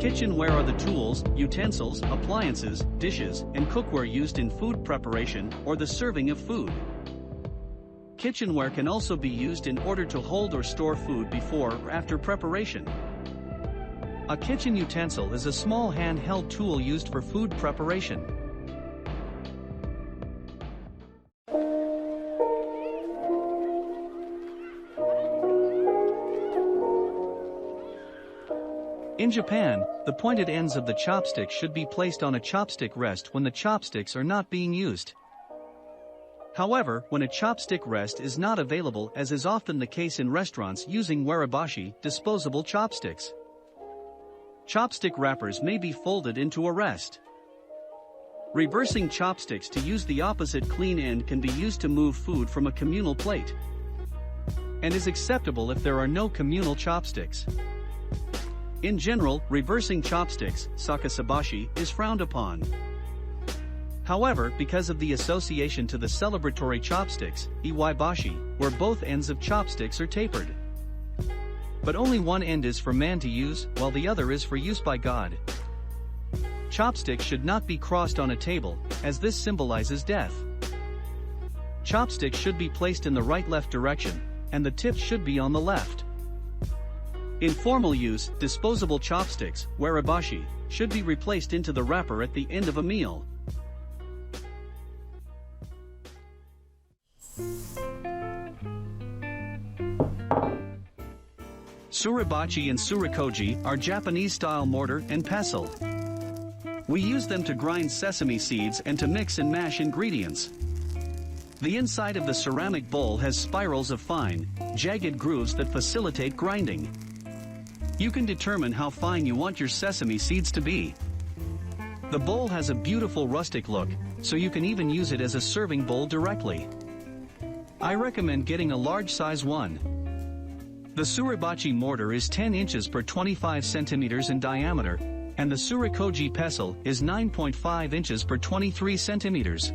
Kitchenware are the tools, utensils, appliances, dishes, and cookware used in food preparation or the serving of food. Kitchenware can also be used in order to hold or store food before or after preparation. A kitchen utensil is a small handheld tool used for food preparation. In Japan, the pointed ends of the chopsticks should be placed on a chopstick rest when the chopsticks are not being used. However, when a chopstick rest is not available, as is often the case in restaurants using warabashi, disposable chopsticks, chopstick wrappers may be folded into a rest. Reversing chopsticks to use the opposite clean end can be used to move food from a communal plate, and is acceptable if there are no communal chopsticks. In general, reversing chopsticks, sakesabashi, is frowned upon. However, because of the association to the celebratory chopsticks, iwaibashi, where both ends of chopsticks are tapered, but only one end is for man to use, while the other is for use by God. Chopsticks should not be crossed on a table, as this symbolizes death. Chopsticks should be placed in the right-left direction, and the tips should be on the left. In formal use, disposable chopsticks, warabashi, should be replaced into the wrapper at the end of a meal. Suribachi and surikoji are Japanese-style mortar and pestle. We use them to grind sesame seeds and to mix and mash ingredients. The inside of the ceramic bowl has spirals of fine, jagged grooves that facilitate grinding. You can determine how fine you want your sesame seeds to be. The bowl has a beautiful rustic look, so you can even use it as a serving bowl directly. I recommend getting a large size one. The suribachi mortar is 10 inches per 25 centimeters in diameter, and the surikoji pestle is 9.5 inches per 23 centimeters.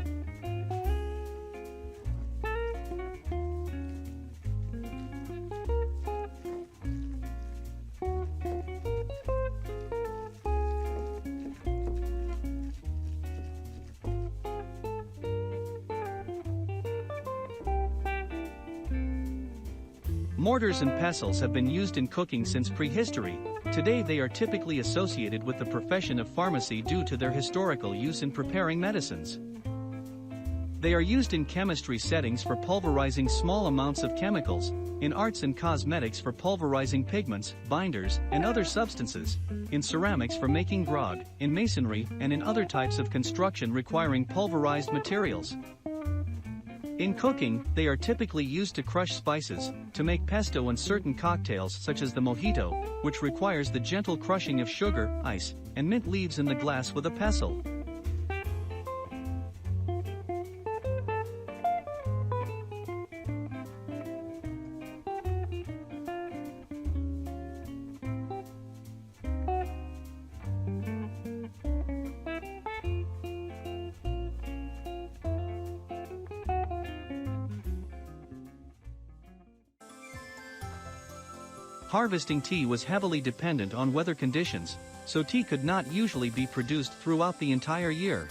Mortars and pestles have been used in cooking since prehistory. Today they are typically associated with the profession of pharmacy due to their historical use in preparing medicines. They are used in chemistry settings for pulverizing small amounts of chemicals, in arts and cosmetics for pulverizing pigments, binders, and other substances, in ceramics for making grog, in masonry, and in other types of construction requiring pulverized materials. In cooking, they are typically used to crush spices, to make pesto and certain cocktails such as the mojito, which requires the gentle crushing of sugar, ice, and mint leaves in the glass with a pestle. Harvesting tea was heavily dependent on weather conditions, so tea could not usually be produced throughout the entire year.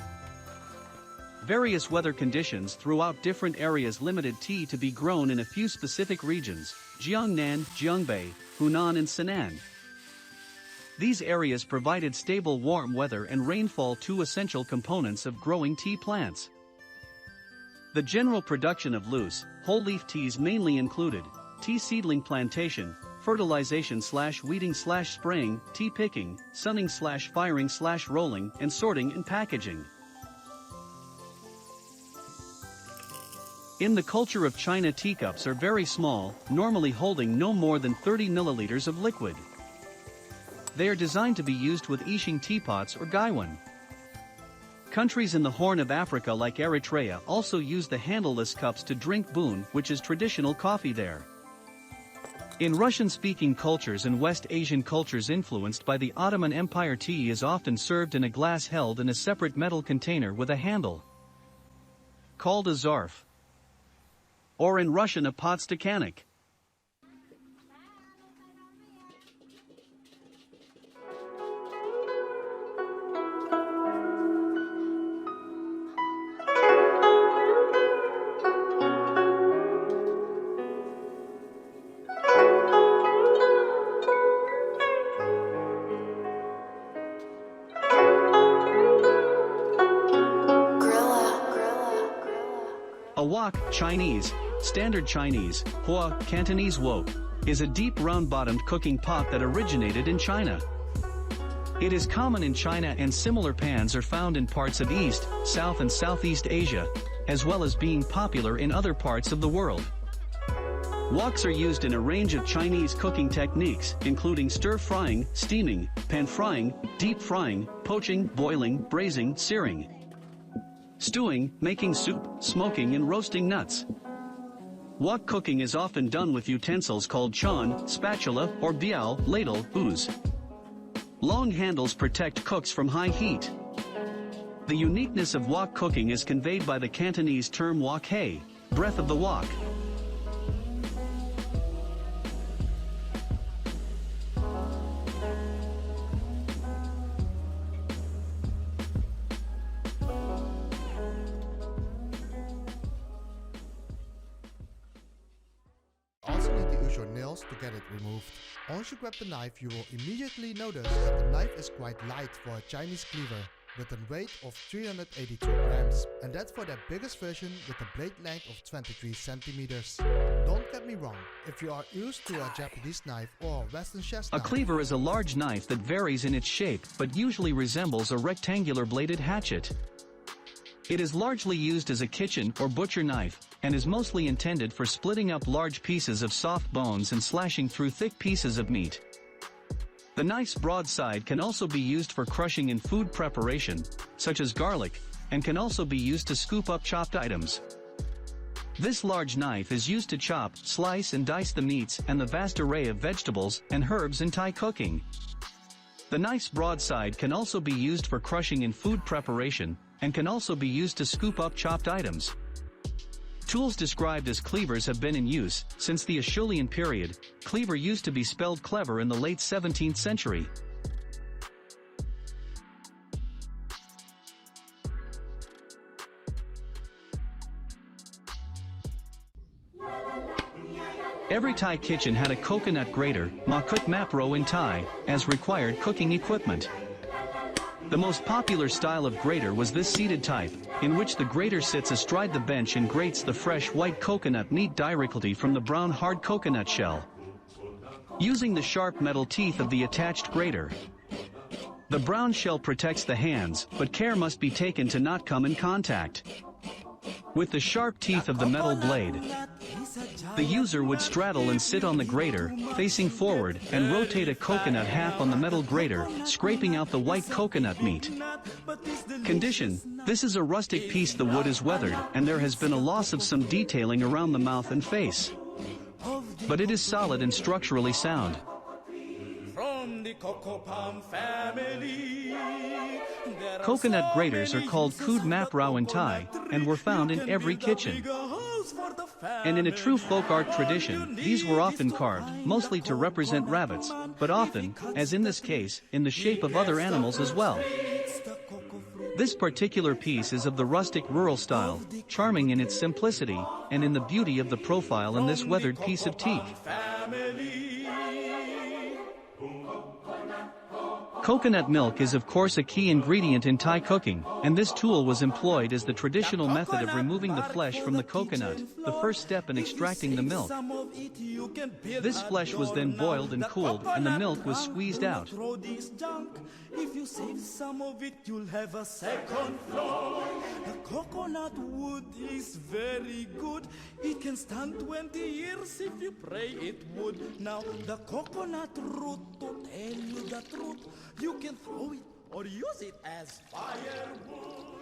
Various weather conditions throughout different areas limited tea to be grown in a few specific regions: Jiangnan, Jiangbei, Hunan and Sinan. These areas provided stable warm weather and rainfall, two essential components of growing tea plants. The general production of loose, whole-leaf teas mainly included tea seedling plantation, fertilization/weeding/spraying, tea picking, sunning/firing/rolling, and sorting and packaging. In the culture of China, teacups are very small, normally holding no more than 30 milliliters of liquid. They are designed to be used with Yixing teapots or gaiwan. Countries in the Horn of Africa like Eritrea also use the handleless cups to drink boon, which is traditional coffee there. In Russian-speaking cultures and West Asian cultures influenced by the Ottoman Empire, tea is often served in a glass held in a separate metal container with a handle, called a zarf, or in Russian a podstakannik. Wok, Chinese, Standard Chinese, Hua, Cantonese Wok, is a deep round-bottomed cooking pot that originated in China. It is common in China, and similar pans are found in parts of East, South and Southeast Asia, as well as being popular in other parts of the world. Woks are used in a range of Chinese cooking techniques, including stir-frying, steaming, pan-frying, deep frying, poaching, boiling, braising, searing, stewing, making soup, smoking and roasting nuts. Wok cooking is often done with utensils called chon, spatula, or biao, ladle, ooze. Long handles protect cooks from high heat. The uniqueness of wok cooking is conveyed by the Cantonese term wok hei, breath of the wok. Also need to use your nails to get it removed. Once you grab the knife, you will immediately notice that the knife is quite light for a Chinese cleaver, with a weight of 382 grams, and that's for their biggest version with a blade length of 23 centimeters. Don't get me wrong, if you are used to a Japanese knife or a Western chef knife. A cleaver is a large knife that varies in its shape but usually resembles a rectangular bladed hatchet. It is largely used as a kitchen or butcher knife, and is mostly intended for splitting up large pieces of soft bones and slashing through thick pieces of meat. The knife's broad side can also be used for crushing in food preparation, such as garlic, and can also be used to scoop up chopped items. This large knife is used to chop, slice and dice the meats and the vast array of vegetables and herbs in Thai cooking. The knife's broad side can also be used for crushing in food preparation, and can also be used to scoop up chopped items. Tools described as cleavers have been in use since the Acheulean period. Cleaver used to be spelled clever in the late 17th century. Every Thai kitchen had a coconut grater, makut mapro in Thai, as required cooking equipment. The most popular style of grater was this seated type, in which the grater sits astride the bench and grates the fresh white coconut meat directly from the brown hard coconut shell, using the sharp metal teeth of the attached grater. The brown shell protects the hands, but care must be taken to not come in contact with the sharp teeth of the metal blade. The user would straddle and sit on the grater, facing forward, and rotate a coconut half on the metal grater, scraping out the white coconut meat. Condition: this is a rustic piece. The wood is weathered, and there has been a loss of some detailing around the mouth and face. But it is solid and structurally sound. From the cocoa palm family, coconut graters are called kud map rao in Thai, and were found in every kitchen. And in a true folk art tradition, these were often carved, mostly to represent rabbits, but often, as in this case, in the shape of other animals as well. This particular piece is of the rustic rural style, charming in its simplicity, and in the beauty of the profile in this weathered piece of teak. Coconut milk is of course a key ingredient in Thai cooking, and this tool was employed as the traditional method of removing the flesh from the coconut, the first step in extracting the milk. This flesh was then boiled and cooled, and the milk was squeezed out. If you save some of it, you'll have a second floor. The coconut wood is very good. It can stand 20 years if you pray it would. Now, the coconut root, to tell you the truth, you can throw it or use it as firewood.